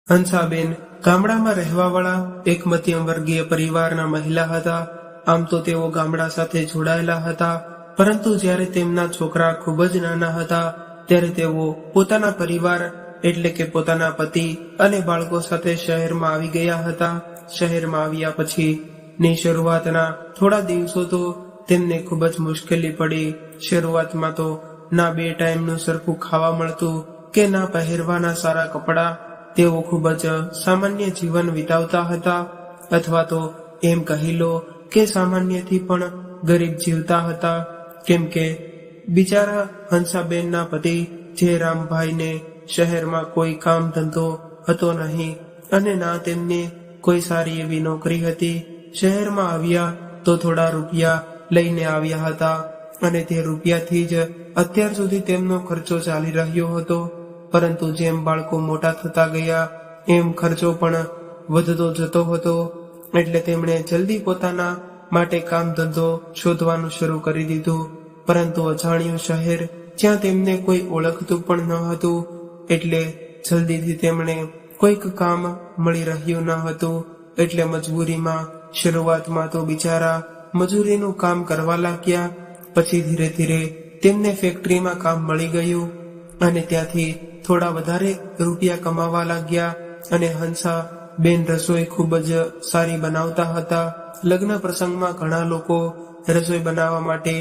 હંસાબેન ગામડામાં રહેવાવાળા એક મધ્યમ વર્ગીય પરિવારના મહિલા હતા. આમ તો તેઓ ગામડા સાથે જોડાયેલા હતા, પરંતુ જ્યારે તેમના છોકરા ખૂબ જ નાના હતા ત્યારે તેઓ પોતાના પરિવાર એટલે કે પોતાના પતિ અને બાળકો સાથે શહેરમાં આવી ગયા હતા. શહેરમાં આવ્યા પછી ની શરૂઆતના થોડા દિવસો તો તેમને ખૂબ જ મુશ્કેલી પડી. શરૂઆતમાં તો ના 2 ટાઈમનું સરખું ખાવા મળતું કે ના પહેરવાના સારા કપડાં. તેઓ ખૂબ જ સામાન્ય જીવન વિતાવતા હતા, અથવા તો એમ કહી લો કે સામાન્યથી પણ ગરીબ જીવતા હતા. કેમ કે બિચારા હંસાબેનના પતિ જયરામભાઈને શહેરમાં કોઈ કામ ધંધો હતો નહીં અને ના તેમને કોઈ સારી એવી નોકરી હતી. શહેરમાં આવ્યા તો થોડા રૂપિયા લઈને આવ્યા હતા અને તે રૂપિયાથી જ અત્યાર સુધી તેમનો ખર્ચો ચાલી રહ્યો હતો. પરંતુ જેમ બાળકો મોટા થતા ગયા એમ ખર્ચો પણ વધતો જતો હતો, એટલે તેમણે જલ્દી પોતાના માટે કામ ધંધો શોધવાનું શરૂ કરી દીધું. પરંતુ અજાણ્યું શહેર જ્યાં તેમને કોઈ ઓળખતું પણ ન હતું, એટલે જલ્દીથી તેમણે કોઈક કામ મળી રહ્યું ન હતું. એટલે મજબૂરીમાં શરૂઆતમાં તો બિચારા મજૂરીનું કામ કરવા લાગ્યા. પછી ધીરે ધીરે તેમને ફેક્ટરીમાં કામ મળી ગયું અને ત્યાંથી થોડા વધારે રૂપિયા કમાવા લાગ્યા. અને હંસા બેન રસોઈ ખૂબ જ સારી બનાવતા હતા. લગ્ન પ્રસંગમાં ઘણા લોકો રસોઈ બનાવવા માટે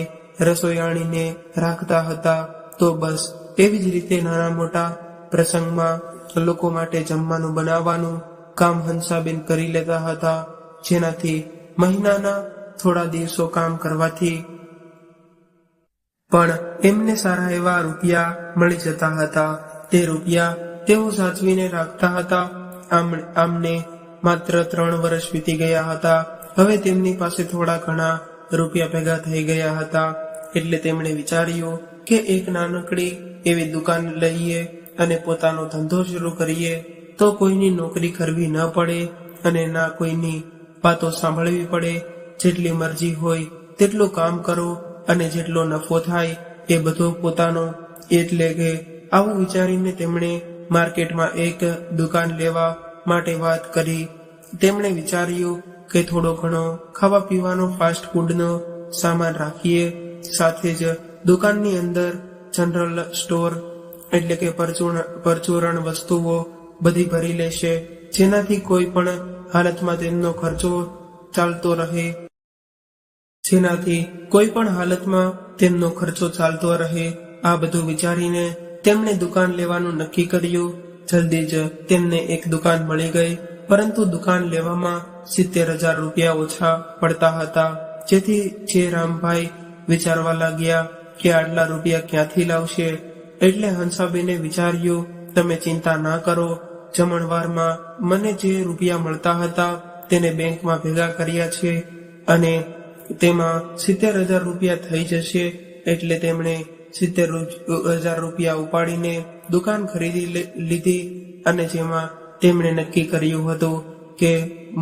રસોઈયાણીને રાખતા હતા. તો બસ એવી જ રીતે નાના મોટા પ્રસંગમાં લોકો માટે જમવાનું બનાવવાનું કામ હંસાબેન કરી લેતા હતા, જેનાથી મહિનાના થોડા દિવસો કામ કરવાથી પણ એમને સારા એવા રૂપિયા મળી જતા હતા. તે રૂપિયા તેઓ સાચવીને રાખતા હતા. આમને માત્ર 3 વર્ષ વીતી ગયા હતા. હવે તેમની પાસે થોડા ઘણા રૂપિયા ભેગા થઈ ગયા હતા. એટલે તેમણે વિચાર્યું કે એક નાનકડી એવી દુકાન લઈએ અને પોતાનો ધંધો શરૂ કરીએ, તો કોઈની નોકરી કરવી ન પડે અને ના કોઈની વાતો સાંભળવી પડે. જેટલી મરજી હોય તેટલું કામ કરો અને જેટલો નફો થાય એ બધો પોતાનો. એટલે કે આવું વિચારીને તેમણે માર્કેટમાં એક દુકાન લેવા માટે વાત કરી. તેમણે વિચાર્યું કે થોડો ઘણો ખાવા પીવાનો ફાસ્ટ ફૂડનો સામાન રાખીએ, સાથે જ દુકાનની અંદર જનરલ સ્ટોર એટલે કે પરચુરણ વસ્તુઓ બધી ભરી લેશે, જેનાથી કોઈ પણ હાલતમાં તેમનો ખર્ચો ચાલતો રહે. આ બધું વિચારીને તેમણે દુકાન લેવાનું નક્કી કર્યું. જલ્દી જ તેમને એક દુકાન મળી ગઈ, પરંતુ દુકાન લેવામાં 70,000 રૂપિયા ઓછા પડતા હતા. જેથી જયરામભાઈ વિચારવા લાગ્યા કે આટલા રૂપિયા ક્યાંથી લાવશે. એટલે હંસાબેને વિચાર્યું, તમે ચિંતા ના કરો, જમણવારમાં મને જે રૂપિયા મળતા હતા તેને બેંકમાં ભેગા કર્યા છે અને તેમાં 70,000 રૂપિયા થઈ જશે. એટલે તેમણે 70,000 રૂપિયા ઉપાડીને દુકાન ખરીદી લીધી અને જેમાં તેમણે નક્કી કર્યું હતું કે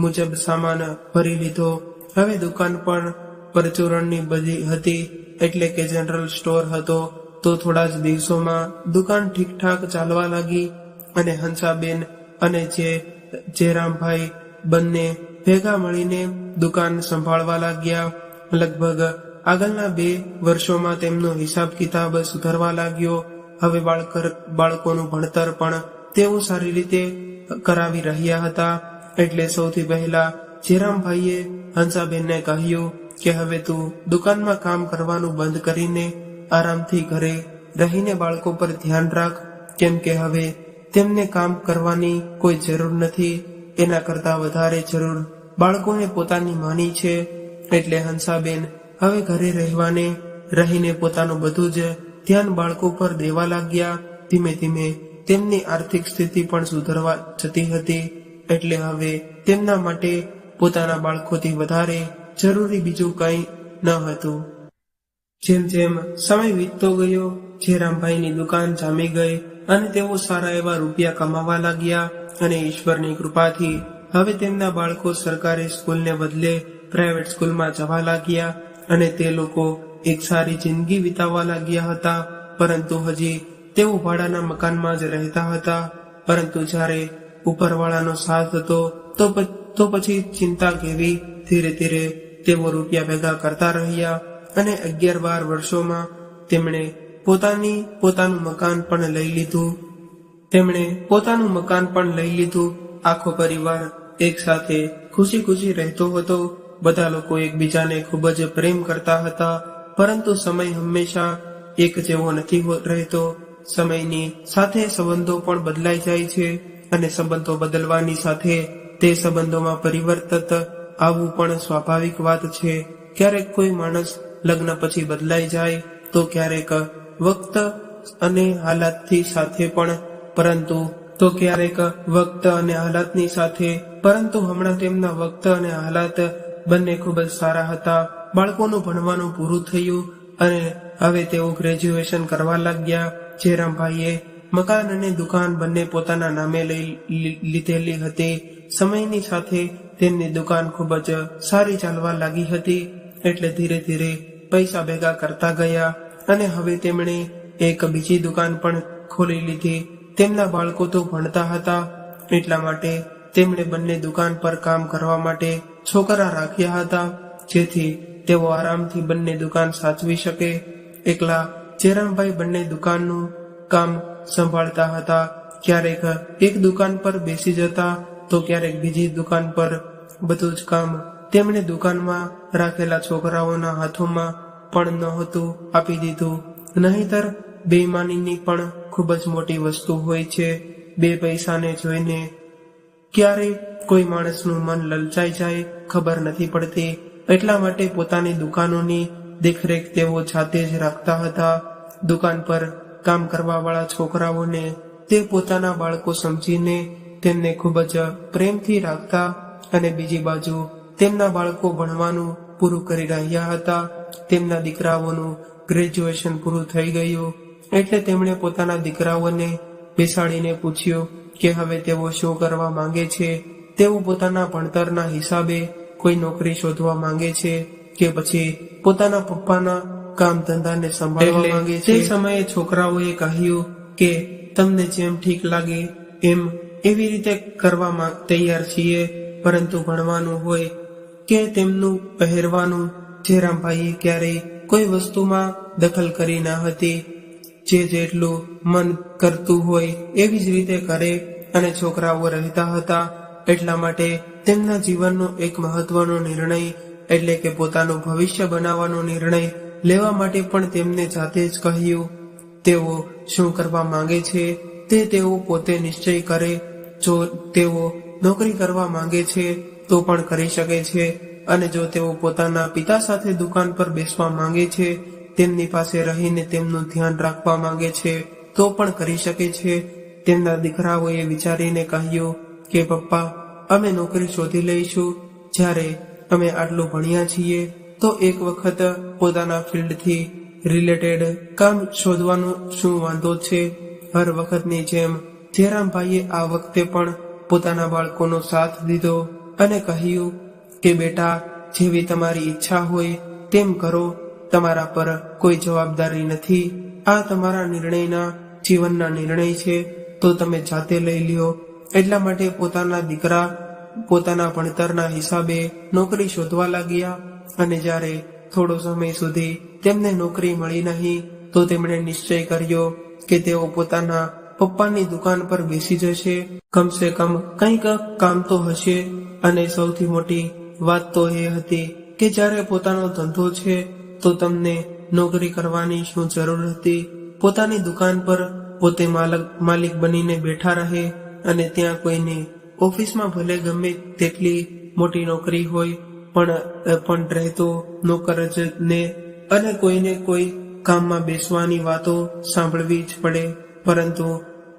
મુજબ સામાન ભરી લીધો. હવે દુકાન પણ પરચુરણની બધી હતી, એટલે કે જનરલ સ્ટોર હતો. તો થોડા જ દિવસોમાં દુકાન ઠીકઠાક ચાલવા લાગી અને હંસાબેન અને જયરામભાઈ બંને ભેગા મળીને દુકાન સંભાળવા લાગ્યા. લગભગ આગળના 2 વર્ષોમાં તેમનો હિસાબ કિતાબ સુધરવા લાગ્યો. હવે બાળકોનું ભણતર પણ તેઓ સારી રીતે કરાવી રહ્યા હતા. એટલે સૌથી પહેલા જયરામભાઈએ હંસાબેનને કહ્યું કે હવે તું દુકાનમાં કામ કરવાનું બંધ કરીને આરામથી ઘરે રહીને બાળકો પર ધ્યાન રાખ, કેમ કે હવે તેમને કામ કરવાની કોઈ જરૂર નથી. એના કરતા વધારે જરૂર બાળકોને પોતાની માની છે. એટલે હંસાબેન હવે ઘરે રહીને પોતાનું બધું જ ધ્યાન બાળકો પર દેવા લાગ્યા. ધીમે ધીમે તેમની આર્થિક સ્થિતિ પણ સુધરવા જતી હતી. એટલે હવે તેમના માટે પોતાના બાળકોથી વધારે જરૂરી બીજું કંઈ ન હતું. જેમ જેમ સમય વીતતો ગયો, જયરામભાઈની દુકાન જામી ગઈ અને તેઓ સારા એવા રૂપિયા કમાવા લાગ્યા. અને ઈશ્વરની કૃપાથી હવે તેમના બાળકો સરકારી સ્કૂલને બદલે પ્રાઇવેટ સ્કૂલમાં જવા લાગ્યા અને તે લોકો એક સારી જિંદગી વિતાવવા લાગ્યા હતા. પરંતુ હજી તેઓ ભાડાના મકાનમાં જ રહેતા હતા. પરંતુ જ્યારે ઉપરવાળાનો સાથ હતો તો પછી ચિંતા કેવી. ધીરે ધીરે તેઓ રૂપિયા ભેગા કરતા રહ્યા અને 11-12 વર્ષોમાં તેમણે પોતાનું મકાન પણ લઈ લીધું. આખો પરિવાર એક સાથે ખુશી ખુશી રહેતો હતો. બધા લોકો એકબીજાને ખૂબ જ પ્રેમ કરતા હતા. પરંતુ સમય હંમેશા એક જેવો નથી રહેતો. સમયની સાથે સંબંધો પણ બદલાઈ જાય છે અને સંબંધો બદલવાની સાથે તે સંબંધોમાં પરિવર્તન આવવું પણ સ્વાભાવિક વાત છે. ક્યારેક કોઈ માણસ લગ્ન પછી બદલાઈ જાય તો ક્યારેક વક્ત અને હાલાતની સાથે પરંતુ હમણાં તેમના વક્ત અને હાલાત બંને ખૂબ જ સારા હતા. બાળકોનું ભણવાનું પૂરું થયું અને હવે તેઓ ગ્રેજ્યુએશન કરવા લાગ્યા. જયરામભાઈએ મકાન અને દુકાન બંને પોતાના નામે લીધેલી હતી. સમયની સાથે તેમની દુકાન ખૂબ જ સારી ચાલવા લાગી હતી. એટલે ધીરે ધીરે પૈસા ભેગા કરતા ગયા અને હવે તેમણે એક બીજી દુકાન પણ ખોલી લીધી. તેમના બાળકો તો ભણતા હતા એટલા માટે તેમણે બંને દુકાન પર કામ કરવા માટે છોકરા રાખ્યા હતા, જેથી તેઓ આરામથી બંને દુકાન સાચવી શકે. એકલા જયરામભાઈ બંને દુકાનનું કામ સંભાળતા હતા. ક્યારેક એક દુકાન પર બેસી જતા તો ક્યારેક બીજી દુકાન પર. બધું જ કામ તેમણે દુકાનમાં રાખેલા છોકરાઓના હાથોમાં પણ નહોતું આપી દીધું. નહીંતર બેઈમાનીની પણ ખૂબ જ મોટી વસ્તુ હોય છે. બે પૈસાને જોઈને ક્યારે કોઈ માણસનું મન લલચાઈ જાય ખબર નથી પડતી. એટલા માટે પોતાની દુકાનોની દેખરેખ તેઓ જાતે જ રાખતા હતા. દુકાન પર કામ કરવા વાળા છોકરાઓને તે પોતાના બાળકો સમજીને તેમને ખૂબ જ પ્રેમથી રાખતા અને બીજી બાજુ તેમના બાળકો ભણવાનું પૂરું કરી રહ્યા હતા. તેમના દીકરાઓનું ગ્રેજ્યુએશન પૂરું થઈ ગયું એટલે તેમણે પોતાના દીકરાઓને બેસાડીને પૂછ્યું કે હવે તેઓ શું કરવા માંગે છે. તેઓ પોતાના ભણતરના હિસાબે કોઈ નોકરી શોધવા માંગે છે કે પછી પોતાના પપ્પાના કામ ધંધાને સંભાળવા માંગે છે. તે સમયે છોકરાઓએ કહ્યું કે તમને જેમ ઠીક લાગે એમ એવી રીતે કરવા તૈયાર છીએ, પરંતુ ભણવાનું હોય કે તેમનું પહેરવાનું જયરામભાઈએ ક્યારેય કોઈ વસ્તુમાં દખલ કરી ન હતી. જે જેટલું મન કરતું હોય એવી જ રીતે કરે અને છોકરાઓ રહેતા હતા. એટલા માટે તેમના જીવનનો એક મહત્વનો નિર્ણય એટલે કે પોતાનું ભવિષ્ય બનાવવાનો નિર્ણય લેવા માટે પણ તેમને જાતે જ કહ્યું. તેઓ શું કરવા માંગે છે તે તેઓ પોતે નિશ્ચય કરે. જો તેઓ નોકરી કરવા માંગે છે તો પણ કરી શકે છે, અને જો તેઓ પોતાના પિતા સાથે દુકાન પર બેસવા માંગે છે, તેમની પાસે રહીને તેમનું ધ્યાન રાખવા માંગે છે તો પણ કરી શકે છે. તેમના દીકરાઓએ વિચારીને કહ્યું કે પપ્પા, અમે નોકરી શોધી લઈશું. જ્યારે અમે આટલું ભણ્યા છીએ તો એક વખત પોતાના ફિલ્ડથી રિલેટેડ કામ શોધવાનું શું વાંધો છે. હર વખતની જેમ જયરામભાઈએ આ વખતે પણ પોતાના બાળકોનો સાથ દીધો અને કહ્યું કે બેટા, જેવી તમારી ઈચ્છા હોય તેમ કરો. તમારા પર કોઈ જવાબદારી નથી. આ તમારા જીવનના નિર્ણય છે તો તમે જાતે લઈ લ્યો. એટલા માટે પોતાના દીકરા પોતાના ભણતરના હિસાબે નોકરી શોધવા લાગ્યા. અને જ્યારે થોડો સમય સુધી તેમને નોકરી મળી નહીં તો તેમણે નિશ્ચય કર્યો કે તેઓ પોતાના પપ્પાની દુકાન પર બેસી જશે. કમસે કમ કંઈક કામ તો હશે. અને સૌથી મોટી વાત તો એ હતી કે જ્યારે પોતાનો ધંધો છે તો તમને નોકરી કરવાની શું જરૂર હતી. પોતાની દુકાન પર પોતે માલિક બનીને બેઠા રહે અને ત્યાં કોઈને ઓફિસમાં ભલે ગમે તેટલી મોટી નોકરી હોય પણ રહેતો નોકર જ ને, અને કોઈને કોઈ કામમાં બેસવાની વાતો સાંભળવી જ પડે. પરંતુ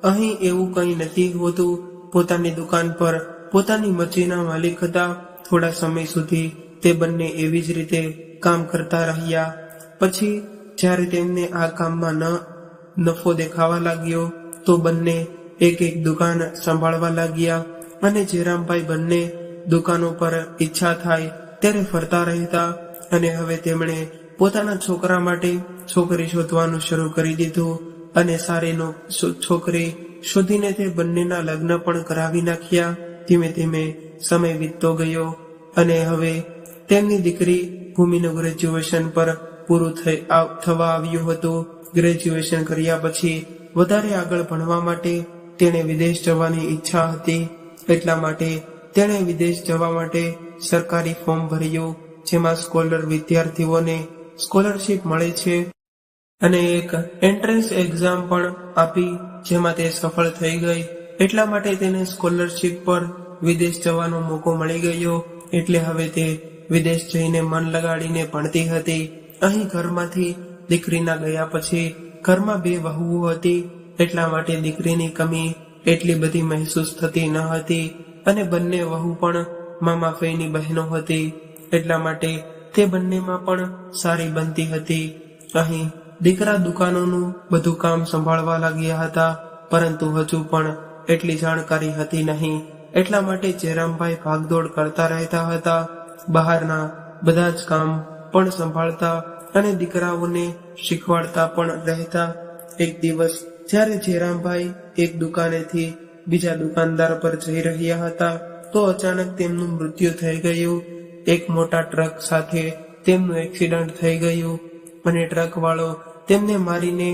અહીં એવું કંઈ નથી હોતું. પોતાની દુકાન પર પોતાની મરજીના માલિક હતા. થોડા સમય સુધી તે બંને એવી જ રીતે કામ કરતા રહ્યા. પછી જ્યારે તેમને આ કામમાં નફો દેખાવા લાગ્યો તો બંને એક એક દુકાન સંભાળવા લાગ્યા. અને જયરામભાઈ બંને દુકાનો પર ઈચ્છા થાય ત્યારે ફરતા રહેતા. અને હવે તેમણે પોતાના છોકરા માટે છોકરી શોધવાનું શરૂ કરી દીધું. અને સારી છોકરી શોધીને તે બંનેના લગ્ન પણ કરાવી નાખ્યા. ધીમે ધીમે સમય વીતતો ગયો અને હવે તેમની દીકરી ભૂમિનું ગ્રેજ્યુએશન પર પૂરું થવા આવ્યું હતું. ગ્રેજ્યુએશન કર્યા પછી વધારે આગળ ભણવા માટે તેણે વિદેશ જવાની ઈચ્છા હતી. એટલા માટે તેણે વિદેશ જવા માટે સરકારી ફોર્મ ભર્યું, જેમાં સ્કોલર વિદ્યાર્થીઓને સ્કોલરશીપ મળે છે, અને એક એન્ટ્રન્સ એક્ઝામ પણ આપી, જેમાં તે સફળ થઈ ગઈ. એટલા માટે તેને સ્કોલરશીપ પર વિદેશ જવાનો મોકો મળી ગયો. એટલે હવે તે વિદેશ જઈને મન લગાડીને ભણતી હતી. અહીં ઘરમાંથી દીકરીના ગયા પછી ઘરમાં 2 વહુઓ હતી. એટલા માટે દીકરીની કમી એટલી બધી મહેસૂસ થતી ન હતી, અને બંને વહુ પણ મામા ફઈની બહેનો હતી. એટલા માટે તે બંનેમાં પણ સારી બનતી હતી. અહીં દીકરા દુકાનોનું બધું કામ સંભાળવા લાગ્યા હતા, પરંતુ હજુ પણ એટલી જાણકારી હતી નહીં. એટલા માટે જયરામભાઈ ભાગદોડ કરતા રહેતા હતા. બહારના બધા જ કામ પણ સંભાળતા અને દીકરાઓને શીખવાડતા પણ રહેતા. એક દિવસ જ્યારે જયરામભાઈ એક દુકાનેથી બીજા દુકાનદાર પર જઈ રહ્યા હતા, તો અચાનક તેમનું મૃત્યુ થઈ ગયું. એક મોટા ટ્રક સાથે તેમનું એક્સિડન્ટ થઈ ગયું અને ટ્રક વાળો તેમને મારીને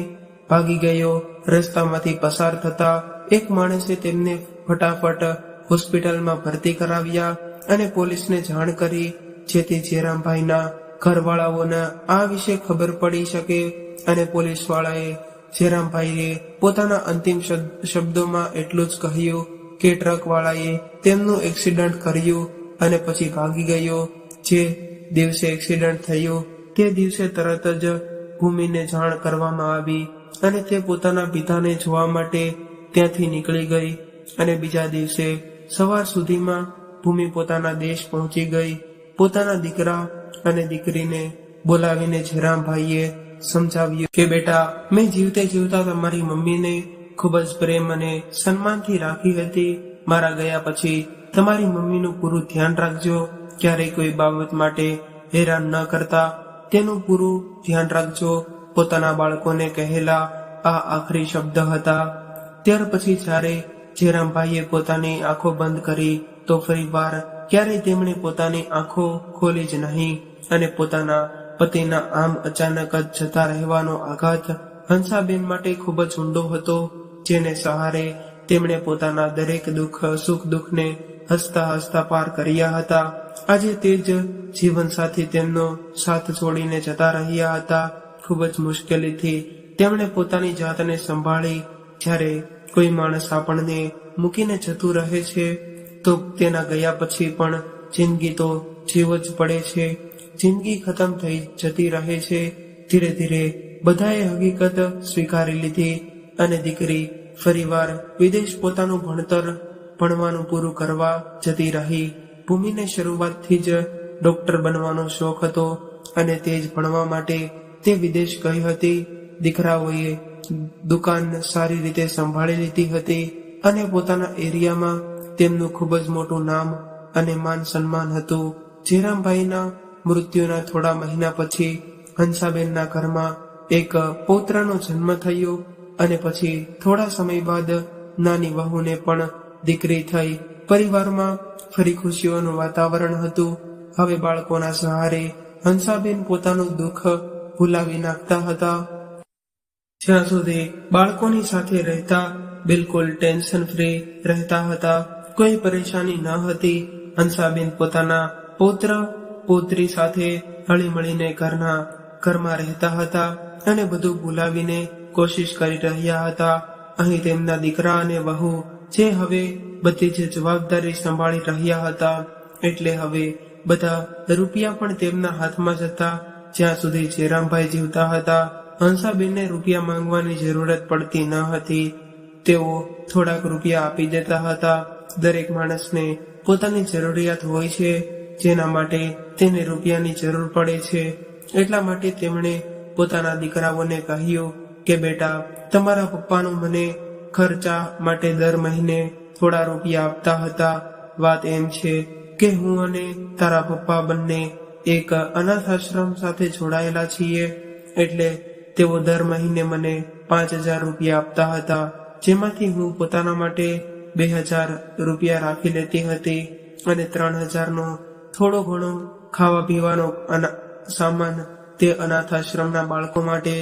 ભાગી ગયો. રસ્તામાંથી પસાર થતા એક માણસે તેમને ફટાફટ હોસ્પિટલમાં ભરતી કરાવ્યા અને પોલીસને જાણ કરી, જેથી જયરામભાઈના ઘરવાળાઓને આ વિશે ખબર પડી શકે. અને પોલીસ વાળાએ જયરામભાઈએ પોતાના અંતિમ શબ્દોમાં એટલું જ કહ્યું કે ટ્રક વાળાએ તેમનું એક્સિડન્ટ કર્યું અને પછી ભાગી ગયો. જે દિવસે એક્સિડન્ટ થયું તે દિવસે તરત જ ભૂમિને જાણ કરવામાં આવી અને તે પોતાના પિતાને જોવા માટે ત્યાંથી નીકળી ગઈ. અને બીજા દિવસે સવાર સુધીમાં ભૂમિ પોતાના દેશ પહોંચી ગઈ. પોતાના દીકરા અને દીકરીને બોલાવીને જયરામભાઈએ સમજાવ્યું કે બેટા, મેં જીવતે જીવતા તમારી મમ્મીને ખૂબ જ પ્રેમ અને સન્માનથી રાખી હતી. મારા ગયા પછી તમારી મમ્મીનું પૂરું ધ્યાન રાખજો. ક્યારેય કોઈ બાબત માટે હેરાન ન કરતા, તેનું પૂરું ધ્યાન રાખજો. પોતાના બાળકોને કહેલા આ આખરી શબ્દ હતા. ત્યાર પછી જ્યારે જયરામભાઈએ પોતાની આંખો બંધ કરી, તો ફરી વાર ક્યારેય તેમણે પોતાની આંખો ખોલી જ નહીં. અને પોતાના પતિના આમ અચાનક જ જતા રહેવાનો આઘાત હંસાબેન માટે ખૂબ જ ઊંડો હતો, જેને સહારે તેમણે પોતાના દરેક સુખ દુઃખને હસતા હસતા પાર કર્યા હતા. આજે તે જ જીવનસાથી તેમનો સાથ છોડીને જતા રહ્યા હતા. ખૂબ જ મુશ્કેલીથી તેમણે પોતાની જાતને સંભાળી. જ્યારે કોઈ માણસ આપણને મૂકીને જતું રહે છે, તો તેના ગયા પછી પણ જિંદગી તો જીવ જ પડે છે. જિંદગી ખતમ થઈ જતી રહે છે. ધીરે ધીરે બધાએ હકીકત સ્વીકારી લીધી અને દીકરી ફરીવાર વિદેશ પોતાનું ભણવાનું પૂરું કરવા જતી રહી. ભૂમિને શરૂઆતથી જ ડોક્ટર બનવાનો શોખ હતો અને તે જ ભણવા માટે તે વિદેશ ગઈ હતી. દીકરાઓએ દુકાન સારી રીતે સંભાળી લીધી હતી અને પોતાના એરિયામાં તેમનું ખૂબ જ મોટું નામ અને માન સન્માન હતું. જયરામભાઈના મૃત્યુના થોડા મહિના પછી હંસાબેનના ઘરમાં એક પૌત્રનો જન્મ થયો અને પછી થોડા સમય બાદ નાની વહુને પણ દીકરી થઈ. પરિવારમાં ફરી ખુશીઓનું વાતાવરણ હતું. હવે બાળકોના સહારે હંસાબેન પોતાનું દુઃખ ભૂલાવી નાખતા હતા. જ્યાં સુધી બાળકોની સાથે રહેતા બિલકુલ ટેન્શન ફ્રી રહેતા હતા. કોઈ પરેશાની ન હતી. હંસાબેન પોતાના પૌત્ર પૌત્રી સાથે હળી મળીને ઘરમાં રહેતા હતા અને બધું ભૂલાવીને કોશિશ કરી રહ્યા હતા. અહીં તેમના દીકરા અને વહુ જે હવે બધી જ જવાબદારી સંભાળી રહ્યા હતા, એટલે હવે બધા રૂપિયા પણ તેમના હાથમાં જ હતા. જ્યાં સુધી જયરામભાઈ જીવતા હતા, હંસાબેનને રૂપિયા માંગવાની જરૂરત પડતી ન હતી. તેઓ થોડાક રૂપિયા આપી દેતા હતા. દરેક માણસને પોતાની જરૂરિયાત હોય છે, જેના માટે તેને રૂપિયાની જરૂર પડે છે. એટલા માટે તેમણે પોતાના દીકરાઓને કહ્યું કે બેટા, તમારા પપ્પાનું મને ખર્ચા માટે દર મહિને થોડા રૂપિયા આપતા હતા. વાત એમ છે કે હું અને તારા પપ્પા બંને એક અનાથ આશ્રમ સાથે જોડાયેલા છીએ, એટલે તેઓ દર મહિને મને 5,000 રૂપિયા આપતા હતા. જેમાંથી હું પોતાના માટે 2000 રૂપિયા રાખી લેતી હતી અને 3000નો થોડો ઘણો ખાવા પીવાનો સામાન તે અનાથ આશ્રમના બાળકો માટે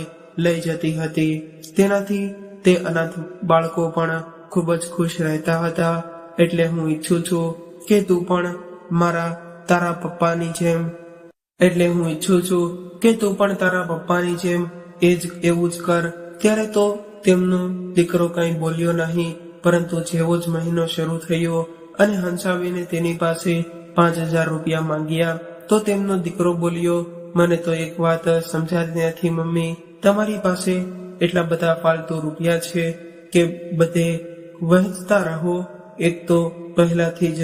લઈ જતી હતી. તેનાથી તે અનાથ બાળકો પણ ખૂબ જ ખુશ રહેતા હતા. એટલે હું ઈચ્છું છું કે તું પણ તારા પપ્પાની જેમ એવું જ કર. ત્યારે તો તેમનો દીકરો કંઈ બોલ્યો નહીં, પરંતુ જેવો જ મહિનો શરૂ થયો અને હંસાબેને તેની પાસે 5000 રૂપિયા માંગ્યા તો તેમનો દીકરો બોલ્યો, મને તો એક વાત સમજાતી નથી મમ્મી, તમારી પાસે એટલા બધા ફાલતુ રૂપિયા છે કે બધે વહેંચતા રહો. એક તો પહેલાથી જ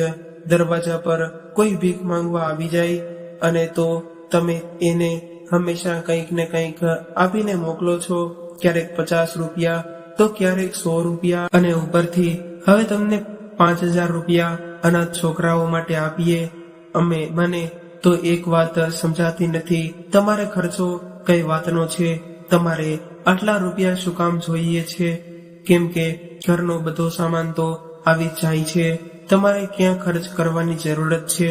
દરવાજા પર કોઈ ભીખ માંગવા આવી જાય અને તો તમે એને હંમેશા કંઈક ને કંઈક આપીને મોકલો છો, ક્યારેક 50 રૂપિયા તો ક્યારેક 100 રૂપિયા, અને ઉપરથી હવે તમને 5000 રૂપિયા અનાથ છોકરાઓ માટે આપીએ. મને તો એક વાત સમજાતી નથી, તમારે ખર્ચો કઈ વાતનો છે? તમારે આટલા રૂપિયા શું કામ જોઈએ છે? કેમ કે ઘરનો બધો સામાન તો આવી જાય છે, તમારે ક્યાં ખર્ચ કરવાની જરૂરત છે?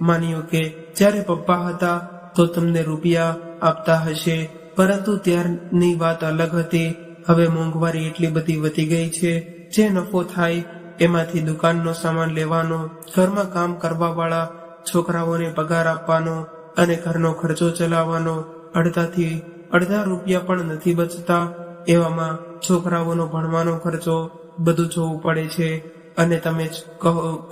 માન્યો કે જ્યારે પપ્પા હતા તો તમને રૂપિયા આપતા હશે, પરંતુ ત્યારની વાત અલગ હતી. હવે મોંઘવારી એટલી બધી વધી ગઈ છે, જે નફો થાય એમાંથી દુકાનનો સામાન લેવાનો, ઘરમાં કામ કરવા વાળા છોકરાઓને પગાર આપવાનો અને ઘરનો ખર્ચો ચલાવવાનો, અડધાથી અડધા રૂપિયા પણ નથી બચતા. એવામાં છોકરાઓનો ભણવાનો ખર્ચો બધું જોવું પડે છે અને તમે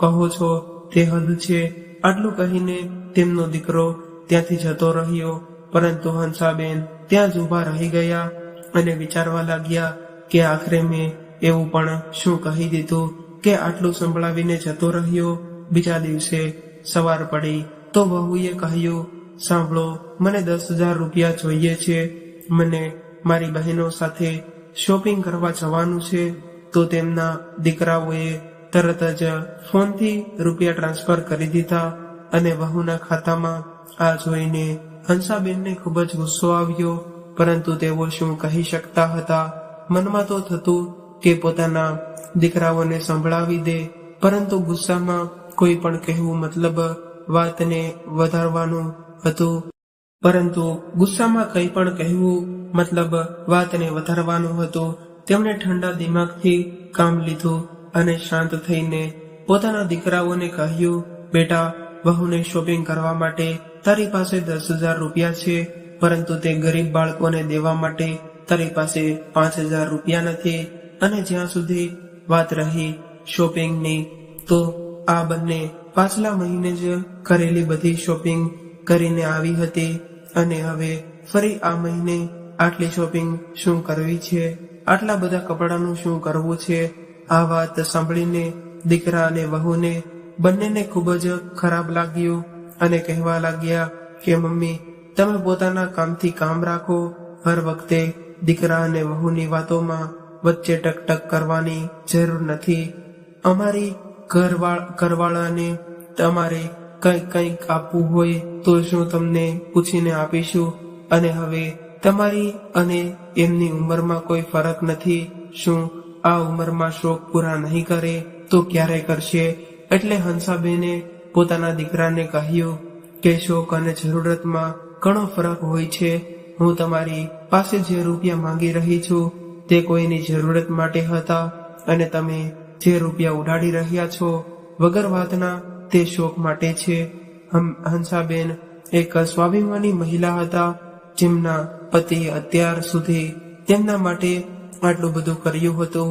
કહો છો તે હદ છે. આટલું કહીને તેમનો દીકરો ત્યાંથી જતો રહ્યો, પરંતુ હંસાબેન ત્યાં જ ઊભા રહી ગયા અને વિચારવા લાગ્યા કે આખરે મેં એવું પણ શું કહી દીધું કે આટલું સંભળાવીને જતો રહ્યો. બીજા દિવસે સવાર પડી તો વહુએ કહ્યું, સાંભળો, મને 10,000 રૂપિયા જોઈએ છે. મને મારી બહેનો સાથે શોપિંગ કરવા જવાનું છે. તો તેમના દીકરાઓએ તરત જ ફોનથી રૂપિયા ટ્રાન્સફર કરી દીધા અને વહુના ખાતામાં. આ જોઈને હંસાબેનને ખૂબ જ ગુસ્સો આવ્યો, પરંતુ તેઓ શું કહી શકતા હતા? મનમાં તો થતું કે પોતાના દીકરાઓને સંભળાવી દે, પરંતુ ગુસ્સામાં કોઈ પણ કહેવું મતલબ વાતને વધારવાનું હતું. તેમણે ઠંડા દિમાગથી કામ લીધું અને શાંત થઈને પોતાના દીકરાઓને કહ્યું, બેટા, વહુને શોપિંગ કરવા માટે તારી પાસે 10,000 રૂપિયા છે, પરંતુ તે ગરીબ બાળકોને દેવા માટે તારી પાસે 5,000 રૂપિયા નથી. અને જ્યાં સુધી વાત રહી શોપિંગની, તો આ બંને પાછલા મહિને જ કરેલી બધી શોપિંગ કરીને આવી હતી અને હવે ફરી આ મહિને આટલી શોપિંગ શું કરવી છે? આટલા બધા કપડાનું શું કરવું છે? આ વાત સાંભળીને દીકરા અને વહુને બંનેને ખૂબ જ ખરાબ લાગ્યું અને કહેવા લાગ્યા કે મમ્મી, તમે પોતાના કામથી કામ રાખો. હર વખતે દીકરા અને વહુની વાતોમાં વચ્ચે ટકટક કરવાની જરૂર નથી. અમારી ઘરવાળાને તમારે કંઈક આપવું હોય તો શું તમને પૂછીને આપીશું? અને હવે તમારી અને એમની ઉંમરમાં કોઈ ફરક નથી. શું આ ઉંમરમાં શોખ પૂરા નહીં કરે તો ક્યારે કરશે? એટલે હંસાબેને પોતાના દીકરાને કહ્યું કે શોખ અને જરૂરતમાં ઘણો ફરક હોય છે. હું તમારી પાસે જે રૂપિયા માંગી રહી છું તે કોઈની જરૂરત માટે હતા, અને તમે જે રૂપિયા ઉડાડી રહ્યા છો વગર વાતના તે શોખ માટે છે. હંસાબેન એક સ્વાભિમાની મહિલા હતા, જેમના પતિએ અત્યાર સુધી તેમના માટે આટલું બધું કર્યું હતું.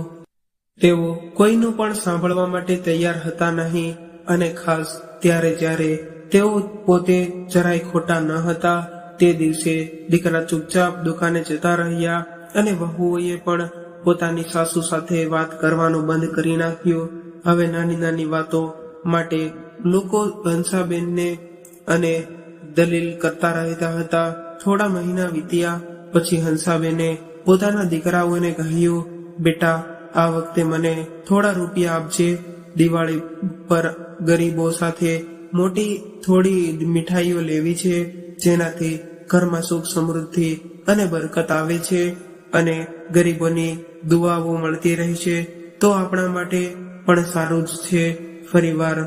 તેઓ કોઈનું પણ સાંભળવા માટે તૈયાર હતા નહીં, અને ખાસ ત્યારે જ્યારે તેઓ પોતે જરાય ખોટા ન હતા. તે દિવસે દીકરા ચૂપચાપ દુકાને જતા રહ્યા અને વહુઓએ પણ પોતાની સાસુ સાથે વાત કરવાનું બંધ કરી નાખ્યું. હવે નાની નાની વાતો માટે લોકો હંસાબેનને અને દલીલ કરતા રહેતા હતા. થોડા મહિના વીત્યા પછી હંસાબેને પોતાના દીકરાઓને કહ્યું, બેટા, આ વખતે મને થોડા રૂપિયા આપજે. દિવાળી પર ગરીબો સાથે મોટી થોડી મીઠાઈઓ લેવી છે, જેનાથી ઘરમાં સુખ સમૃદ્ધિ અને બરકત આવે છે અને ગરીબોની દુઆઓ મળતી રહેશે તો આપણા માટે પણ સારું જ છે. ફરીવાર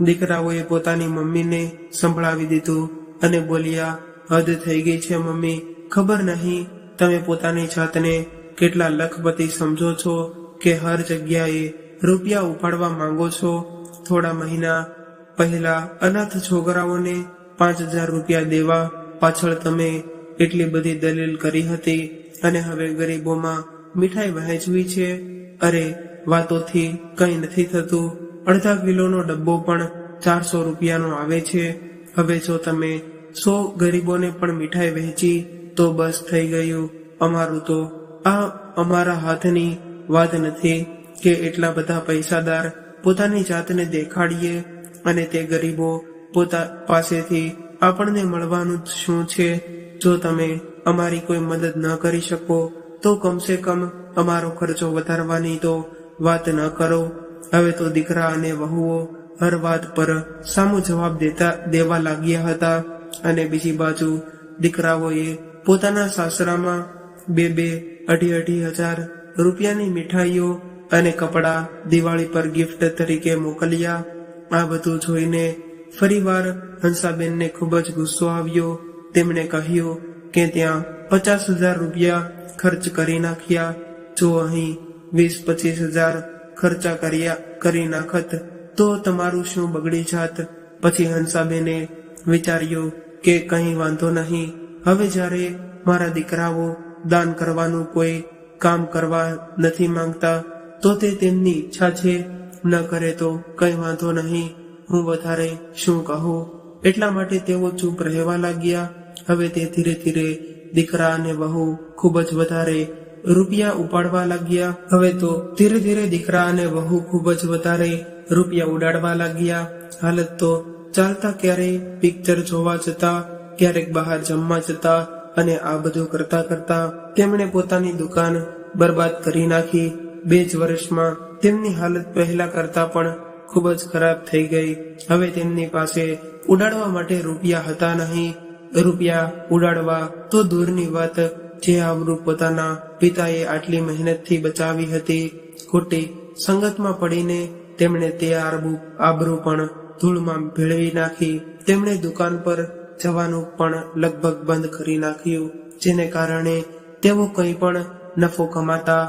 દીકરાઓએ પોતાની મમ્મીને સંભળાવી દીધું અને બોલ્યા, હદ થઈ ગઈ છે મમ્મી, ખબર નહીં તમે પોતાની જાતને કેટલા લખપતિ સમજો છો કે હર જગ્યાએ રૂપિયા ઉપાડવા માંગો છો. થોડા મહિના પહેલા અનાથ છોકરાઓને 5,000 રૂપિયા દેવા પાછળ તમે એટલી બધી દલીલ કરી હતી અને હવે ગરીબોમાં મીઠાઈ વહેંચવી છે. અરે વાતોથી કંઈ નથી થતું. અડધા કિલોનો ડબ્બો પણ 400 રૂપિયાનો આવે છે. હવે જો તમે 100 ગરીબોને પણ મીઠાઈ વહેંચી તો બસ થઈ ગયું અમારું. તો આ અમારા હાથની વાત નથી કે એટલા બધા પૈસાદાર પોતાની જાતને દેખાડીએ અને તે ગરીબો પોતા પાસેથી આપણને મળવાનું જ શું છે. જો તમે અમારી કોઈ મદદ ન કરી શકો તો કમસે કમ અમારો ખર્ચો વધારવાની તો વાત ન કરો. હવે તો દીકરા અને વહુઓ હર વાત પર સામો જવાબ દેવા લાગ્યા હતા અને બીજી બાજુ દીકરાઓએ પોતાના સાસરામાં 2,000-2,500 રૂપિયાની મીઠાઈઓ અને કપડાં દિવાળી પર ગિફ્ટ તરીકે મોકલ્યા. આ બધું જોઈને ફરીવાર હંસાબેનને ખૂબ જ ગુસ્સો આવ્યો. તેમણે કહ્યું કે ત્યાં 50,000 રૂપિયા ખર્ચ કરી નાખ્યા. જો અહીં 20-25,000 ખર્ચા કરી નાખત તો તમારું શું બગડી જાત. પછી હંસાબેને વિચાર્યું કે કંઈ વાંધો નહીં, હવે જ્યારે મારા દીકરાઓ દાન કરવાનું કોઈ કામ કરવા નથી માંગતા તો તે તેમની ઈચ્છા છે, ન કરે તો કંઈ વાંધો નહીં, હું વધારે શું કહું. એટલા માટે તેઓ ચૂપ રહેવા લાગ્યા. હવે તે ધીરે ધીરે દીકરા અને વહુ ખૂબ જ વધારે રૂપિયા ઉપાડવા લાગ્યા. હવે તો ધીરે ધીરે દીકરા અને વહુ ખૂબ જ વધારે રૂપિયા ઉડાડવા લાગ્યા. હાલત તો ચાલતા ક્યારેય પિક્ચર જોવા જતા, ક્યારેક બહાર જમવા જતા અને આ બધું કરતા કરતા તેમણે પોતાની દુકાન બરબાદ કરી નાખી. 2 જ વર્ષમાં તેમની હાલત પહેલા કરતા પણ ખૂબ જ ખરાબ થઈ ગઈ. હવે તેમની પાસે ઉડાડવા માટે રૂપિયા હતા નહીં. રૂપિયા ઉડાડવા તો દૂરની વાત, જે આબરૂ પોતાના પિતાએ આટલી મહેનતથી બચાવી હતી, ખોટી સંગતમાં પડીને તેમણે તે આબરૂ પણ ધૂળમાં ભેળવી નાખી. તેમણે દુકાન પર જવાનું પણ લગભગ બંધ કરી નાખ્યું, જેને કારણે તેઓ કંઈ પણ નફો કમાતા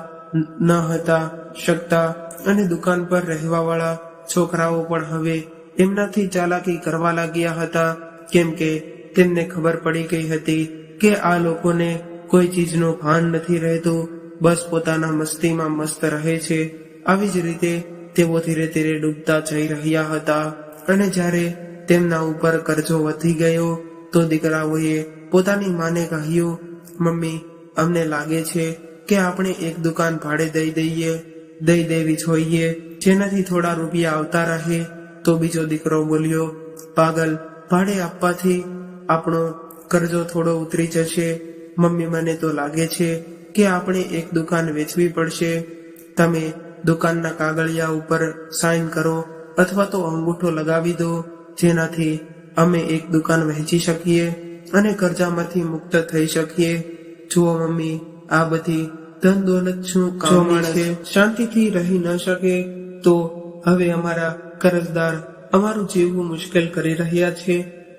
ન હતા શકતા અને દુકાન પર રહેવાવાળા છોકરાઓ પણ હવે એમનાથી ચાલાકી કરવા લાગ્યા હતા, કેમ કે તેમને ખબર પડી ગઈ હતી કે આ લોકોને કોઈ ચીજનું ભાન નથી રહેતું, બસ પોતાના મસ્તીમાં મસ્ત રહે છે. આવી જ રીતે તેઓ ધીરે ધીરે ડૂબતા જઈ રહ્યા હતા. અને જ્યારે તેમના ઉપર કરજો વધી ગયો તો દીકરાઓએ પોતાની માને કહ્યું, મમ્મી, અમને લાગે છે કે આપણે એક દુકાન ભાડે દઈ દેવી જોઈએ, જેનાથી થોડા રૂપિયા આવતા રહે. તો બીજો દીકરો બોલ્યો, પાગલ, ભાડે આપવાથી આપણો કરજો થોડો ઉતરી જશે. મમ્મી, મને તો લાગે છે કે આપણે એક દુકાન વેચવી પડશે. તમે દુકાનના કાગળિયા ઉપર સાઇન કરો અથવા તો અંગૂઠો લગાવી દો, જેનાથી અમે એક દુકાન વહેંચી શકીએ અને કરજામાંથી મુક્ત થઈ શકીએ. જુઓ મમ્મી, આ બધી ધન દોલત શું કામની છે? શાંતિથી રહી ન શકે તો હવે અમારા કરજદાર અમારું જીવવું મુશ્કેલ કરી રહ્યા છે.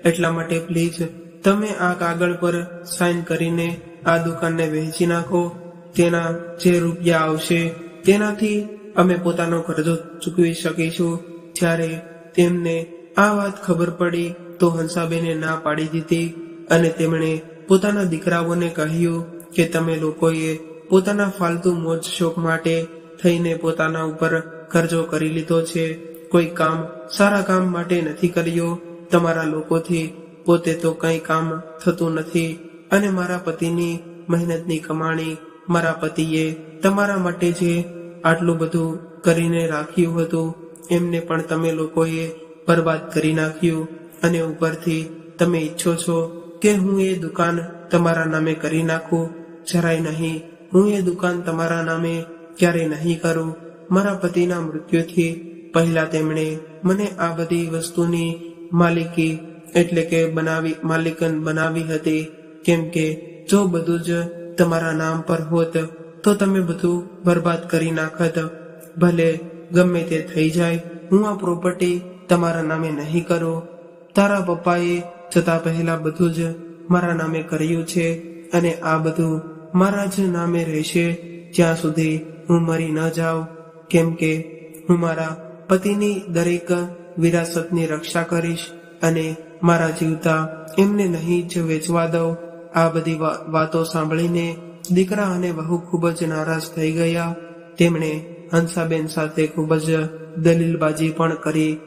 એટલા માટે પ્લીઝ તમે આ કાગળ પર સાઇન કરીને આ દુકાનને વહેંચી નાખો. તેના જે રૂપિયા આવશે તેનાથી અમે પોતાનો કરજો ચૂકવી શકીશું. જ્યારે તેમને આ વાત ખબર પડી તો હંસાબેને ના પાડી દીધી અને તેમણે પોતાના દીકરાઓને કહ્યું કે તમે લોકોએ પોતાના ફાલતુ મોજ શોખ માટે થઈને પોતાના ઉપર કરજો કરી લીધો છે, કોઈ કામ સારા કામ માટે નથી કર્યો. તમારા લોકોથી પોતે તો કંઈ કામ થતું નથી અને મારા પતિની મહેનતની કમાણી મારા પતિએ તમારા માટે જે આટલું બધું કરીને રાખ્યું હતું એમને પણ તમે લોકોએ બરબાદ કરી નાખ્યું. અને ઉપરથી તમે ઈચ્છો છો કે હું એ દુકાન તમારા નામે કરી નાખું? જરાય નહીં, હું એ દુકાન તમારા નામે ક્યારેય નહીં કરું. મારા પતિના મૃત્યુથી પહેલા તેમણે મને આ બધી વસ્તુની માલિકી એટલે કે માલિકન બનાવી હતી, કેમ કે જો બધું જ તમારા નામ પર હોત તો તો તમે બધું બરબાદ કરી નાખત. ભલે ગમે તે થઈ જાય, હું આ પ્રોપર્ટી તમારા નામે નહીં કરું. તારા પપ્પાએ જતા પહેલા બધું જ મારા નામે કર્યું છે અને આ બધું મારા જ નામે રહેશે જ્યાં સુધી હું મરી ન જાઉં, કેમ કે હું મારા પતિની દરેક વિરાસતની રક્ષા કરીશ અને મારા જીવતા એમને નહીં જ વેચવા દઉં. આ બધી વાતો સાંભળીને દીકરા અને વહુ ખૂબ જ નારાજ થઈ ગયા. તેમણે હંસાબેન સાથે ખૂબ જ દલીલબાજી પણ કરી,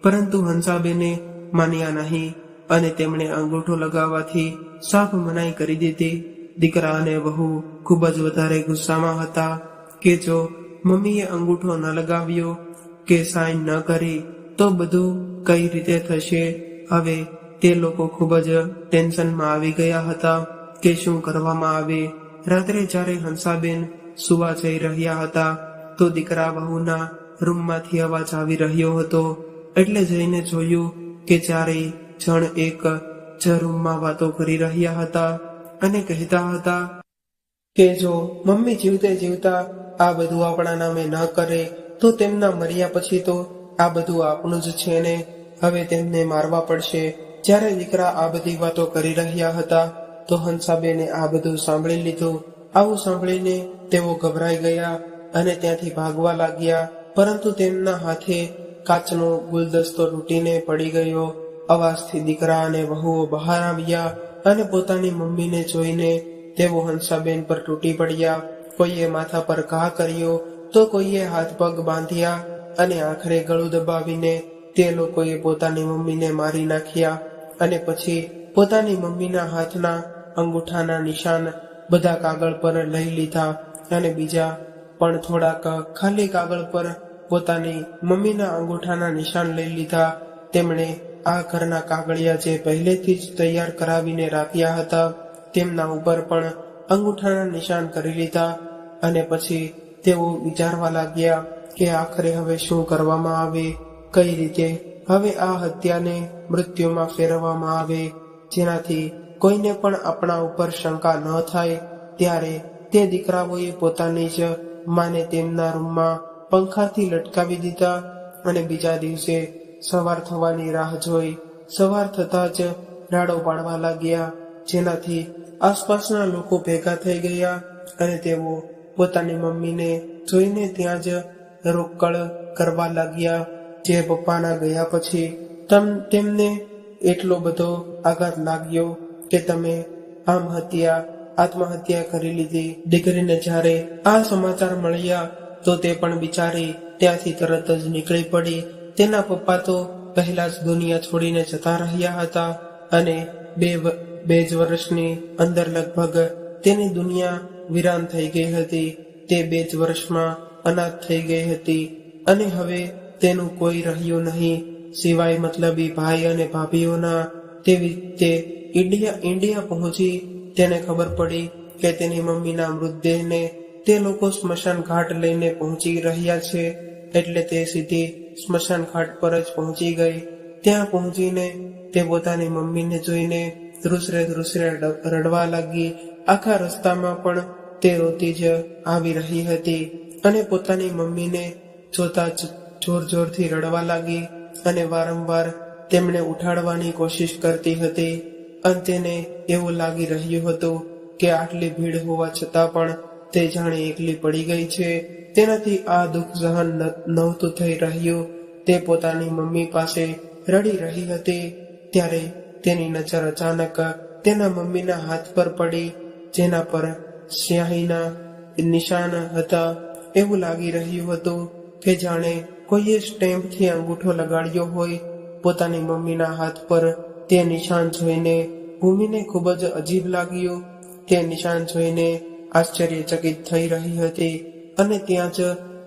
પરંતુ હંસાબેને માન્યા નહીં અને તેમણે અંગૂઠો લગાવવાથી સાફ મનાઈ કરી દીધી. દીકરા અને વહુ ખૂબ જ વધારે ગુસ્સામાં હતા કે જો મમ્મીએ અંગૂઠો ન લગાવ્યો કે સાઈન ન કરી તો બધું કઈ રીતે થશે. હવે તે લોકો ખૂબ જ ટેન્શનમાં આવી ગયા હતા કે શું કરવામાં આવે. રાત્રે જ્યારે હંસાબેન સુવા જઈ રહ્યા હતા તો દીકરા વહુના રૂમમાંથી અવાજ આવી રહ્યો હતો. એટલે જઈને જોયું કે ચારેય જણ એક જ રૂમમાં વાતો કરી રહ્યા હતા અને કહેતા હતા કે જો મમ્મી જીવતે જીવતા આ બધું આપણા નામે ન કરે તો તેમના મર્યા પછી તો આ બધું આપણું જ છે ને, હવે તેમને મારવા પડશે. જ્યારે દીકરા આ બધી વાતો કરી રહ્યા હતા તો હંસાબેને આ બધું સાંભળી લીધું. આવું સાંભળીને તેઓ ગભરાઈ ગયા અને ત્યાંથી ભાગવા લાગ્યા, પરંતુ તેમના હાથે કાચનો ગુલદસ્તો તૂટીને પડી ગયો. અવાજથી દીકરા અને વહુઓ બહાર આવ્યા અને પોતાની મમ્મીને જોઈને તેઓ હંસાબેન પર તૂટી પડ્યા. કોઈએ માથા પર ઘા કર્યો તો કોઈએ હાથ પગ બાંધ્યા અને આખરે ગળું દબાવીને તે લોકોએ પોતાની મમ્મીને મારી નાખ્યા. અને પછી પોતાની મમ્મીના હાથના અંગૂઠાના નિશાન બધા કાગળ પર લઈ લીધા અને બીજા પણ થોડાક ખાલી કાગળ પર પોતાની મમ્મીના અંગૂઠાના નિશાન લઈ લીધા. તેમણે આ ઘરના કાગળિયા જે પહેલેથી જ તૈયાર કરાવીને રાખ્યા હતા તેમના ઉપર પણ અંગૂઠાના નિશાન કરી લીધા. અને પછી તેઓ વિચારવા લાગ્યા કે આખરે હવે શું કરવામાં આવે, કઈ રીતે હવે આ હત્યાને મૃત્યુમાં ફેરવવામાં આવે જેનાથી કોઈને પણ આપણા ઉપર શંકા ન થાય. ત્યારે તે દીકરાઓએ પોતાની જ માને તેમના રૂમમાં પંખાથી લટકાવી દીધા અને બીજા દિવસે સવાર થવાની રાહ જોઈ. સવાર થતા જ રાડો પાડવા લાગ્યા, જેનાથી આસપાસના લોકો ભેગા થઈ ગયા અને તેઓ પોતાની મમ્મીને જોઈને ત્યાં જ રોકડ કરવા લાગ્યા. જે પપ્પાના ગયા પછી તેમને એટલો બધો આઘાત લાગ્યો કે તમે આત્મહત્યા કરી લીધી. દીકરીને જ્યારે આ સમાચાર મળ્યા તો તે પણ બિચારી ત્યાંથી તરત જ નીકળી પડી. તેના પપ્પા તો પહેલા જ દુનિયા છોડીને જતા રહ્યા હતા અને બે જ વર્ષની અંદર લગભગ તેની દુનિયા વિરાન થઈ ગઈ હતી. તે 2 જ વર્ષમાં અનાથ થઈ ગઈ હતી અને હવે તેનું કોઈ રહ્યું નહીં સિવાય મતલબી ભાઈ અને ભાભીઓના. તે ઇન્ડિયા પહોંચી. તેને ખબર પડી કે તેની મમ્મીના મૃતદેહને તે લોકો સ્મશાન ઘાટ લઈને પહોંચી રહ્યા છે, એટલે તે સીધી સ્મશાન ઘાટ પર જ પહોંચી ગઈ. ત્યાં પહોંચીને તે પોતાની મમ્મીને જોઈને ધ્રુસરે રડવા લાગી. આખા રસ્તામાં પણ તે રોતી જ આવી રહી હતી અને પોતાની મમ્મીને જોતા જ જોરથી રડવા લાગી અને વારંવાર તેમને ઉઠાડવાની કોશિશ કરતી હતી. અંતે એવું લાગી રહ્યું હતું કે આટલી ભીડ હોવા છતાં પણ તે જાણે એકલી પડી ગઈ છે. તેનાથી આ દુઃખ સહન નહોતું થઈ રહ્યું. તે પોતાની મમ્મી પાસે રડી રહી હતી ત્યારે તેની નજર અચાનક તેના મમ્મીના હાથ પર પડી, જેના પર સ્યાહીના નિશાન હતા. એવું લાગી રહ્યું હતું કે જાણે કોઈએ સ્ટેમ્પથી અંગૂઠો લગાડ્યો હોય. પોતાની મમ્મીના હાથ પર તે નિશાન જોઈને ભૂમિને ખૂબ જ અજીબ લાગ્યું. તે નિશાન જોઈને આશ્ચર્યચકિત થઈ રહી હતી અને ત્યાં જ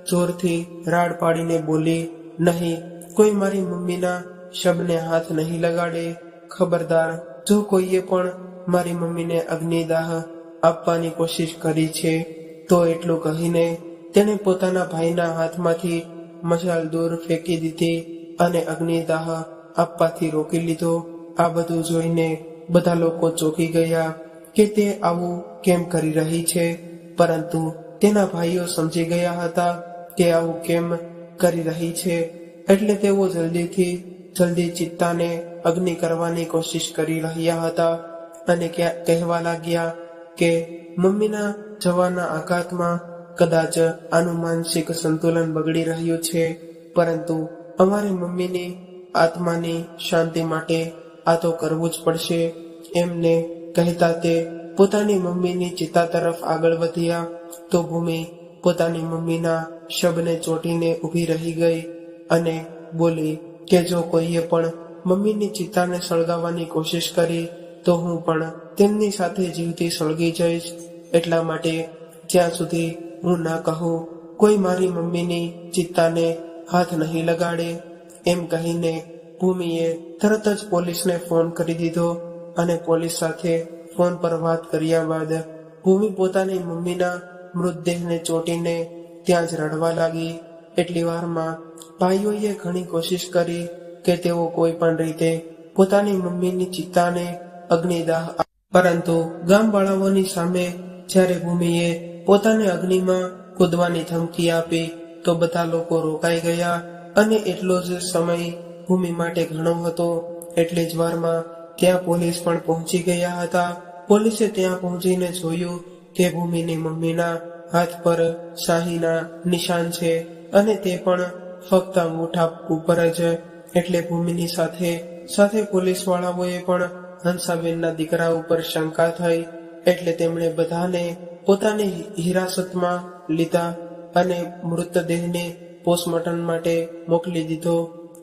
જોરથી રાડ પાડીને બોલી, નહીં, કોઈ મારી મમ્મીના શબને હાથ નહીં લગાડે. ખબરદાર, જો કોઈએ પણ મારી મમ્મીને અગ્નિદાહ આપવાની કોશિશ કરી છે તો એટલું કહીને તેણે પોતાના ભાઈના હાથમાંથી મશાલ દૂર ફેંકી દીધી અને અગ્નિદાહ આપવાથી રોકી લીધો. આ બધું જોઈને બધા લોકો ચોંકી ગયા કે તે આવું કેમ કરી રહી છે, પરંતુ તેના ભાઈઓ સમજી ગયા હતા કે આવું કેમ કરી રહી છે, એટલે તેઓ જલ્દી ચિત્તાને અગ્નિ કરવાની કોશિશ કરી રહ્યા હતા અને કહેવા લાગ્યા કે મમ્મીના જવાના આઘાતમાં કદાચ આનું માનસિક સંતુલન બગડી રહ્યું છે, પરંતુ અમારી મમ્મીની આત્માની શાંતિ માટે આ તો કરવું જ પડશે. એમને કહેતા તે પોતાની મમ્મીની ચિતા તરફ આગળ વધ્યા તો ભૂમિ પોતાની મમ્મીના શબને ચોટીને ઊભી રહી ગઈ અને બોલી કે જો કોઈએ પણ મમ્મીની ચિતાને સળગાવવાની કોશિશ કરી તો હું પણ તેમની સાથે જીવતી સળગી જઈશ. એટલા માટે જ્યાં સુધી હું ના કહું કોઈ મારી મમ્મીની ચિત્તાને હાથ નહીં લગાડે. એમ કહીને ભૂમિએ તરત જ પોલીસને ફોન કરી દીધો અને પોલીસ સાથે ફોન પર વાત કર્યા બાદ ભૂમિ પોતાની મમ્મીના મૃતદેહને ચોટીને ત્યાં જ રડવા લાગી. એટલી વારમાં ભાઈઓએ ઘણી કોશિશ કરી કે તેઓ કોઈ પણ રીતે પોતાની મમ્મીની ચિત્તાને અગ્નિદાહ, પરંતુ ગામવાળાઓની સામે જ્યારે ભૂમિએ પોતાને અગ્નિમાં કૂદવાની ધમકી આપી તો બધા લોકો રોકાઈ ગયા અને એટલો જ સમય ભૂમિ માટે ઘણો હતો. એટલી જ વારમાં ત્યાં પોલીસ પણ પહોંચી ગયા હતા. પોલીસે ત્યાં પહોંચીને જોયું કે ભૂમિની મમ્મીના હાથ પર શાહીના નિશાન છે અને તે પણ ફક્ત અંગૂઠા ઉપર જ. એટલે ભૂમિની સાથે પોલીસ વાળાઓએ પણ હંસાબેનના દીકરા ઉપર શંકા થઈ, એટલે તેમણે બધાને પોતાની હિરાસતમાં લીધા અને મૃતદેહને પોસ્ટમોર્ટમ માટે મોકલી દીધો.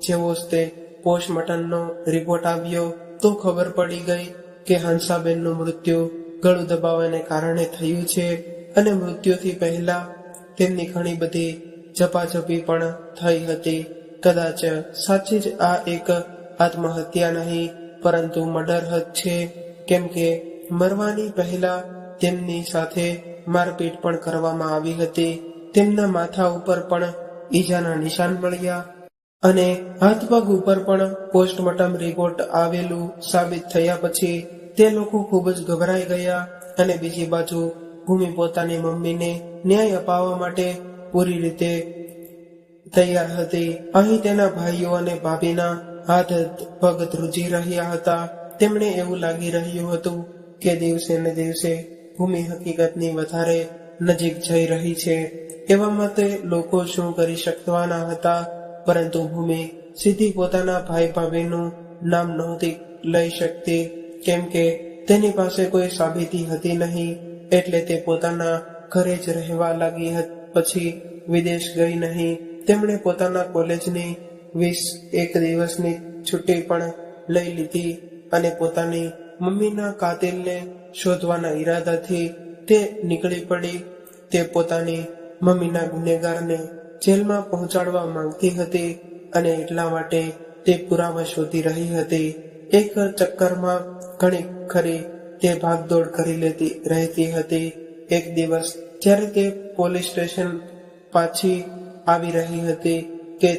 જેવો જ તે પોસ્ટમોર્ટમનો રિપોર્ટ આવ્યો તો ખબર પડી ગઈ કે હંસાબેનનું મૃત્યુ ગળું દબાવાને કારણે થયું છે અને મૃત્યુથી પહેલા તેમની ઘણી બધી ઝપાઝપી પણ થઈ હતી. કદાચ સાચી જ આ એક આત્મહત્યા નહીં પરંતુ મર્ડર છે, કેમ કે મરવાની પહેલા તેમની સાથે મારપીટ પણ કરવામાં આવી હતી. તેમના માથા ઉપર પણ ઈજાના નિશાન મળ્યા અને હાથ પગ ઉપર પણ પોસ્ટમોર્ટમ રિપોર્ટ આવેલું સાબિત થયા પછી તે લોકો ખૂબ જ ગભરાઈ ગયા. અને બીજી બાજુ ભૂમિ પોતાની મમ્મીને ન્યાય અપાવવા માટે પૂરી રીતે તૈયાર હતી. અહીં તેના ભાઈઓ અને ભાભીના હાથ પગ ધ્રુજી રહ્યા હતા. તેમણે એવું લાગી રહ્યું હતું કે દિવસે ને દિવસે ભૂમિ હકીકતની વધારે નજીક જઈ રહી છે. એવામાં તે લોકો શું કરી શકવાના હતા, પરંતુ ભૂમિ સીધી પોતાના ભાઈ ભાભીનું નામ નહોતી લઈ શકતી, કેમ કે તેની પાસે કોઈ સાબિતી હતી નહીં. એટલે તે પોતાના ઘરે જ રહેવા લાગી. પછી વિદેશ ગઈ નહીં. તેમણે પોતાના કોલેજની 21 દિવસની છુટ્ટી પણ લઈ લીધી અને પોતાની મમ્મીના કાતિલને શોધવાના ઈરાદાથી તે નીકળી પડી. તે પોતાની મમ્મીના ગુનેગારને જેલમાં પહોંચાડવા માંગતી હતી અને એટલા માટે તે પુરાવા શોધી રહી હતી. એક ચક્કરમાં ઘણી ખરી તે ભાગદોડ કરી રહેતી હતી. એક દિવસ જ્યારે તે પોલીસ સ્ટેશન પાછી આવી રહી હતી કે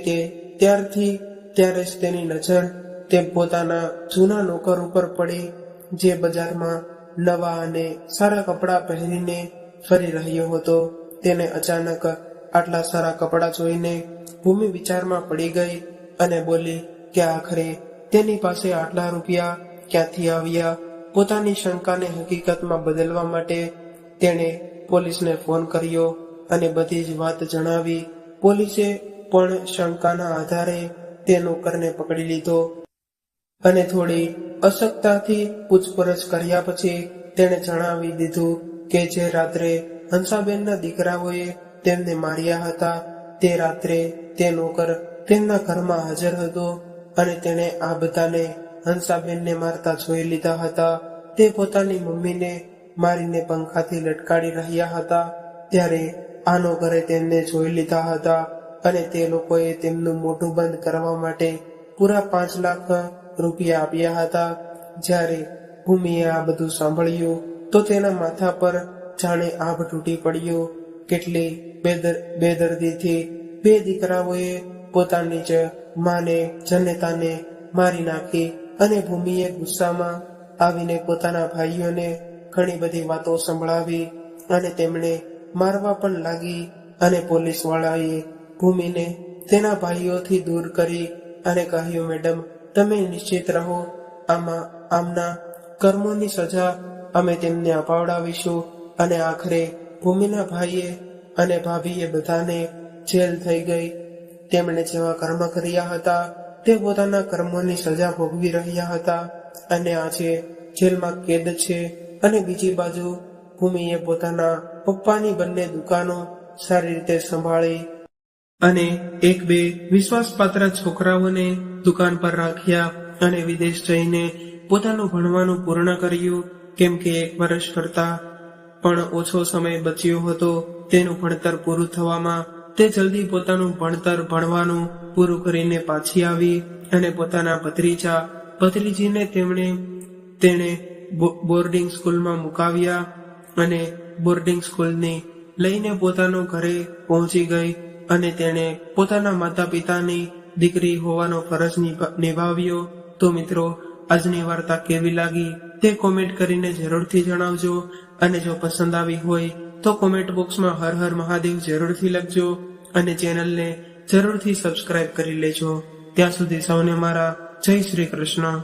ત્યારે જ તેની નજર તે પોતાના જૂના નોકર ઉપર પડી, જે બજારમાં નવા અને સારા કપડાં પહેરીને ફરી રહ્યો હતો. તેને અચાનક આટલા સારા કપડાં જોઈને ભૂમિ વિચારમાં પડી ગઈ અને બોલી કે આખરે તેની પાસે આટલા રૂપિયા ક્યાંથી આવ્યા. પોતાની શંકાને હકીકતમાં બદલવા માટે તેણે પોલીસને ફોન કર્યો અને બધી જ વાત જણાવી. પોલીસે પણ શંકાના આધારે તે નોકરને પકડી લીધો અને થોડી અશક્તતાથી પૂછપરછ કર્યા પછી તેણે જણાવી દીધું કે જે રાત્રે હંસાબેનના દીકરાઓએ તેમને માર્યા હતા તે રાત્રે તે નોકર તેમના ઘરમાં હાજર હતો અને તેણે આ બધાને હંસાબેનને મારતા જોઈ લીધા હતા. તે પોતાની મમ્મીને મારીને પંખાથી લટકાડી રહ્યા હતા ત્યારે આ નોકરે તેમને જોઈ લીધા હતા અને તે લોકોએ તેમનું મોઢું બંધ કરવા માટે પૂરા 5 લાખ રૂપિયા આપ્યા હતા. જ્યારે ભૂમિએ આ બધું સાંભળ્યું તો તેના માથા પર જાણે આભ તૂટી પડ્યું. કેટલી બેદર્દીથી 2 દીકરાઓએ પોતાની જ માને જનેતાને મારી નાખી અને ભૂમિએ ગુસ્સામાં આવીને પોતાના ભાઈઓને ઘણી બધી વાતો સંભળાવી અને તેમણે મારવા પણ લાગી અને પોલીસ વાળાએ ભૂમિને તેના ભાઈઓથી દૂર કરી અને કહ્યું, મેડમ, તમે નિશ્ચિત રહો, આમના કર્મોની સજા અમે તેમને અપાવડાવીશું. અને આખરે ભૂમિના ભાઈએ અને ભાભીએ બધાને જેલ થઈ ગઈ. તેમણે જેવા કર્મ કર્યા હતા તે પોતાના કર્મોની સજા ભોગવી રહ્યા હતા અને આજે જેલમાં કેદ છે. અને બીજી બાજુ ભૂમિએ પોતાના પપ્પાની બંને દુકાનો સારી રીતે સંભાળી અને એક બે વિશ્વાસપાત્ર છોકરાઓને દુકાન પર રાખ્યા અને વિદેશ જઈને પોતાનું ભણવાનું પૂર્ણ કર્યું. કેમ કે 1 વર્ષ કરતા પણ ઓછો સમય બચ્યો હતો તેનું ભણતર પૂરું થવામાં. તે જલ્દી પોતાનું ભણવાનું પૂરું કરીને પાછી આવી અને પોતાના ભત્રીજીને તેણે બોર્ડિંગ સ્કૂલમાં મુકાવ્યા અને બોર્ડિંગ સ્કૂલની લઈને પોતાનું ઘરે પહોંચી ગઈ અને તેણે પોતાના માતા પિતાની દીકરી હોવાનો ફરજ નિભાવ્યો. તો મિત્રો, આજની વાર્તા કેવી લાગી તે કોમેન્ટ કરીને જરૂરથી જણાવજો. અને જો પસંદ આવી હોય તો કોમેન્ટ બોક્સમાં હર હર મહાદેવ જરૂરથી લખજો અને ચેનલને જરૂરથી સબસ્ક્રાઇબ કરી લેજો. ત્યાં સુધી સૌને મારા જય શ્રી કૃષ્ણ.